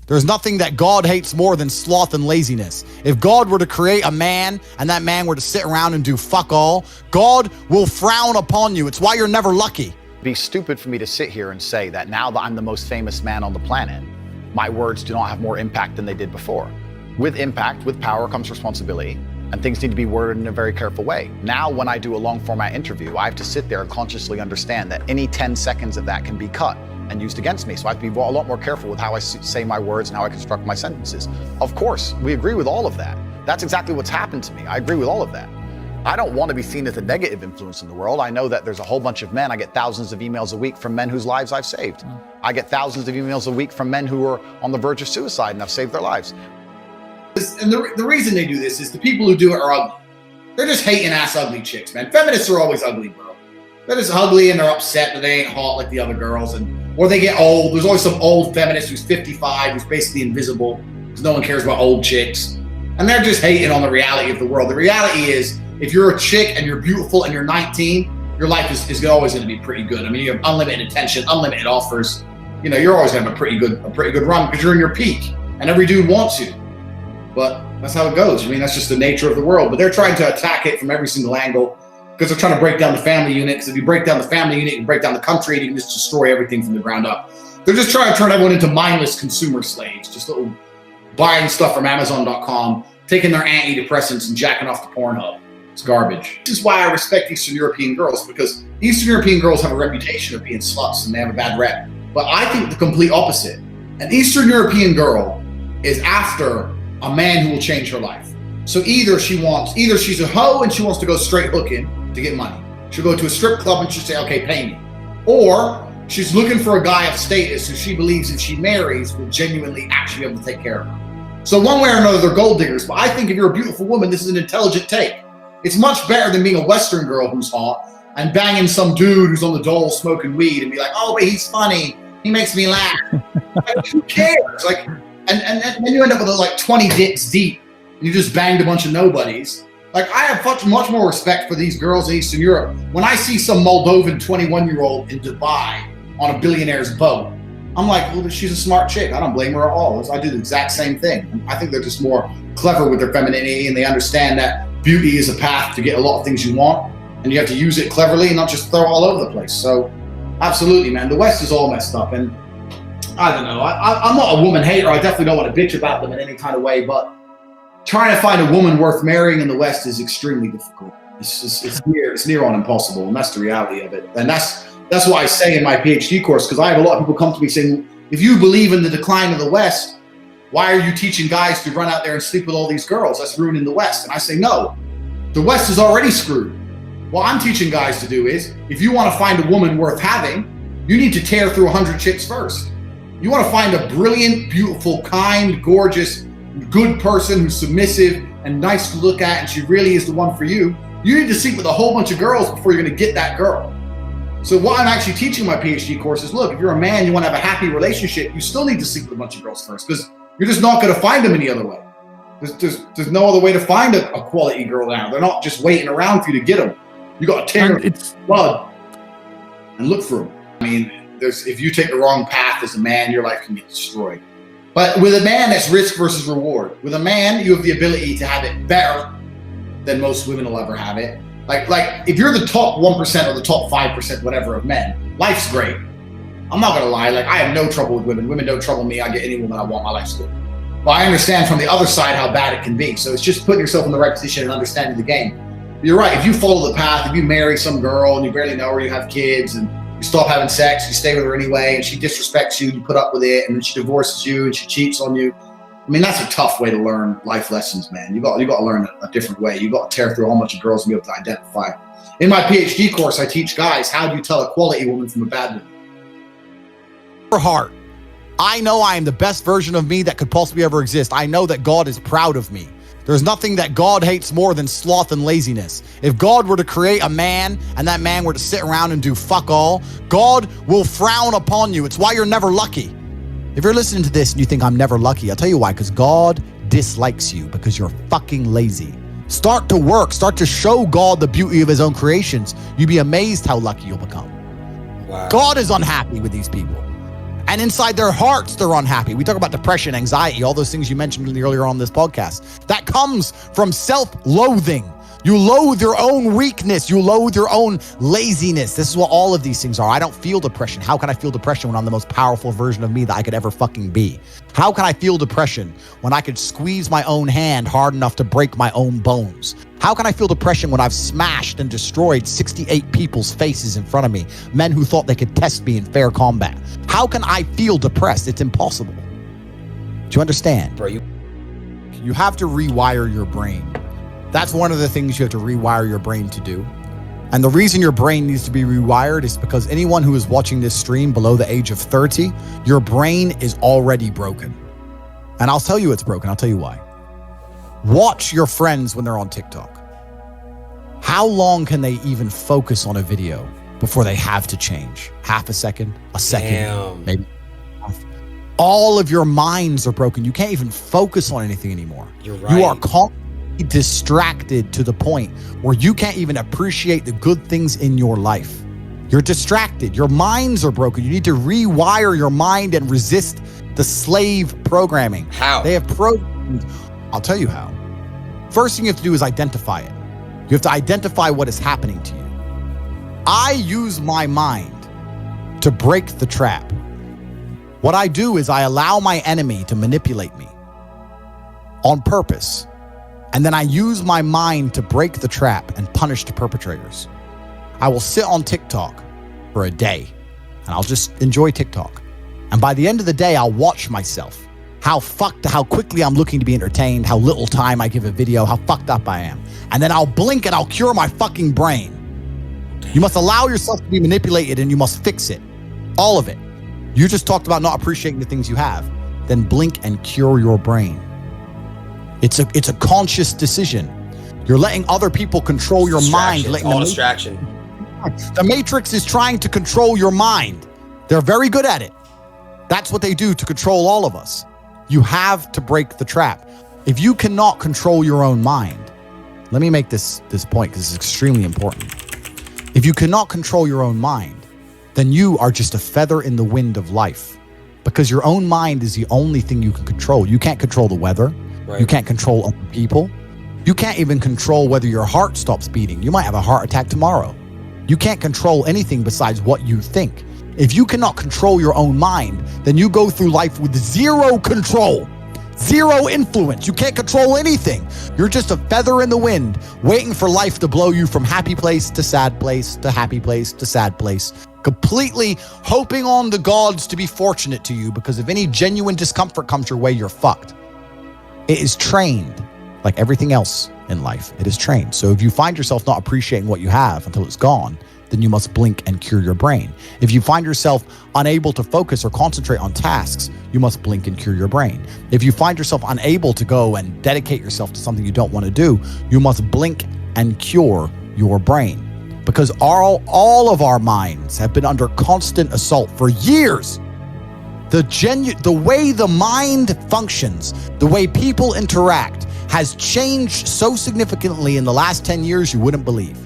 There's nothing that God hates more than sloth and laziness. If God were to create a man and that man were to sit around and do fuck all, God will frown upon you. It's why you're never lucky. It'd be stupid for me to sit here and say that now that I'm the most famous man on the planet, my words do not have more impact than they did before. With impact, with power comes responsibility, and things need to be worded in a very careful way. Now, when I do a long format interview, I have to sit there and consciously understand that any 10 seconds of that can be cut and used against me. So I have to be a lot more careful with how I say my words and how I construct my sentences. Of course, we agree with all of that. That's exactly what's happened to me. I agree with all of that. I don't want to be seen as a negative influence in the world. I know that there's a whole bunch of men. I get thousands of emails a week from men whose lives I've saved. I get thousands of emails a week from men who are on the verge of suicide and I've saved their lives. And the reason they do this is the people who do it are ugly. They're just hating ass ugly chicks, man. Feminists are always ugly, bro. They're just ugly and they're upset that they ain't hot like the other girls, or they get old. There's always some old feminist who's 55, who's basically invisible because no one cares about old chicks. And they're just hating on the reality of the world. The reality is, if you're a chick and you're beautiful and you're 19, your life is always going to be pretty good. I mean, you have unlimited attention, unlimited offers. You know, you're always going to have a pretty good run because you're in your peak, and every dude wants you. But that's how it goes. I mean, that's just the nature of the world. But they're trying to attack it from every single angle because they're trying to break down the family unit. Because if you break down the family unit, you can break down the country, and you can just destroy everything from the ground up. They're just trying to turn everyone into mindless consumer slaves, just little buying stuff from Amazon.com, taking their antidepressants and jacking off to Pornhub. It's garbage. This is why I respect Eastern European girls, because Eastern European girls have a reputation of being sluts and they have a bad rep. But I think the complete opposite. An Eastern European girl is after a man who will change her life. So either she's a hoe and she wants to go straight hooking to get money. She'll go to a strip club and she'll say, okay, pay me. Or she's looking for a guy of status who she believes if she marries will genuinely actually be able to take care of her. So one way or another, they're gold diggers. But I think if you're a beautiful woman, this is an intelligent take. It's much better than being a Western girl who's hot and banging some dude who's on the dole smoking weed and be like, oh, but he's funny. He makes me laugh. Like, who cares? Like, and then you end up with like 20 dicks deep and you just banged a bunch of nobodies. Like, I have much more respect for these girls in Eastern Europe. When I see some Moldovan 21-year-old in Dubai on a billionaire's boat, I'm like, well, she's a smart chick. I don't blame her at all. I do the exact same thing. I think they're just more clever with their femininity, and they understand that beauty is a path to get a lot of things you want, and you have to use it cleverly and not just throw it all over the place. So absolutely, man, the West is all messed up. And I don't know, I'm not a woman hater. I definitely don't want to bitch about them in any kind of way, but trying to find a woman worth marrying in the West is extremely difficult. It's near on impossible, and that's the reality of it. And that's what I say in my PhD course, because I have a lot of people come to me saying, if you believe in the decline of the West, why are you teaching guys to run out there and sleep with all these girls? That's ruining the West. And I say, no, the West is already screwed. What I'm teaching guys to do is, if you want to find a woman worth having, you need to tear through 100 chicks first. You want to find a brilliant, beautiful, kind, gorgeous, good person who's submissive and nice to look at, and she really is the one for you. You need to sleep with a whole bunch of girls before you're going to get that girl. So what I'm actually teaching in my PhD course is, look, if you're a man, you want to have a happy relationship, you still need to sleep with a bunch of girls first, because you're just not going to find them any other way. There's no other way to find a quality girl now. They're not just waiting around for you to get them. You got to tear blood and look for them. I mean, if you take the wrong path as a man, your life can be destroyed. But with a man, that's risk versus reward. With a man, you have the ability to have it better than most women will ever have it. Like if you're the top 1% or the top 5%, whatever, of men, life's great. I'm not gonna lie, like, I have no trouble with women. Women don't trouble me. I get any woman I want. My life's good. But I understand from the other side how bad it can be. So it's just putting yourself in the right position and understanding the game. But you're right. If you follow the path, if you marry some girl and you barely know her, you have kids, and you stop having sex, you stay with her anyway, and she disrespects you, you put up with it, and then she divorces you and she cheats on you. I mean, that's a tough way to learn life lessons, man. You got to learn a different way. You got to tear through a whole bunch of girls and be able to identify. In my PhD course, I teach guys, how do you tell a quality woman from a bad woman? Your heart. I know I am the best version of me that could possibly ever exist. I know that God is proud of me. There's nothing that God hates more than sloth and laziness. If God were to create a man and that man were to sit around and do fuck all, God will frown upon you. It's why you're never lucky. If you're listening to this and you think I'm never lucky, I'll tell you why, because God dislikes you because you're fucking lazy. Start to work. Start to show God the beauty of his own creations. You'd be amazed how lucky you'll become. Wow. God is unhappy with these people. And inside their hearts, they're unhappy. We talk about depression, anxiety, all those things you mentioned earlier on this podcast. That comes from self-loathing. You loathe your own weakness. You loathe your own laziness. This is what all of these things are. I don't feel depression. How can I feel depression when I'm the most powerful version of me that I could ever fucking be? How can I feel depression when I could squeeze my own hand hard enough to break my own bones? How can I feel depression when I've smashed and destroyed 68 people's faces in front of me, men who thought they could test me in fair combat? How can I feel depressed? It's impossible. Do you understand? Bro, You have to rewire your brain. That's one of the things you have to rewire your brain to do. And the reason your brain needs to be rewired is because anyone who is watching this stream below the age of 30, your brain is already broken. And I'll tell you it's broken. I'll tell you why. Watch your friends when they're on TikTok. How long can they even focus on a video before they have to change? Half a second, a second, Damn. maybe. All of your minds are broken. You can't even focus on anything anymore. You're right. You are constantly distracted to the point where you can't even appreciate the good things in your life. You're distracted. Your minds are broken. You need to rewire your mind and resist the slave programming. How? They have programmed. I'll tell you how. First thing you have to do is identify it. You have to identify what is happening to you. I use my mind to break the trap. What I do is I allow my enemy to manipulate me on purpose. And then I use my mind to break the trap and punish the perpetrators. I will sit on TikTok for a day and I'll just enjoy TikTok. And by the end of the day, I'll watch myself. How quickly I'm looking to be entertained, how little time I give a video, how fucked up I am. And then I'll blink and I'll cure my fucking brain. You must allow yourself to be manipulated and you must fix it. All of it. You just talked about not appreciating the things you have. Then blink and cure your brain. It's a conscious decision. You're letting other people control your mind. It's all distraction. The Matrix is trying to control your mind. They're very good at it. That's what they do to control all of us. You have to break the trap. If you cannot control your own mind, let me make this point because it's extremely important. If you cannot control your own mind, then you are just a feather in the wind of life, because your own mind is the only thing you can control. You can't control the weather. Right. You can't control other people. You can't even control whether your heart stops beating. You might have a heart attack tomorrow. You can't control anything besides what you think. If you cannot control your own mind, then you go through life with zero control, zero influence. You can't control anything. You're just a feather in the wind, waiting for life to blow you from happy place to sad place to happy place to sad place, completely hoping on the gods to be fortunate to you, because if any genuine discomfort comes your way, you're fucked. It is trained, like everything else in life. It is trained. So if you find yourself not appreciating what you have until it's gone, then you must blink and cure your brain. If you find yourself unable to focus or concentrate on tasks, you must blink and cure your brain. If you find yourself unable to go and dedicate yourself to something you don't want to do, you must blink and cure your brain. Because all of our minds have been under constant assault for years. The way the mind functions, the way people interact, has changed so significantly in the last 10 years you wouldn't believe.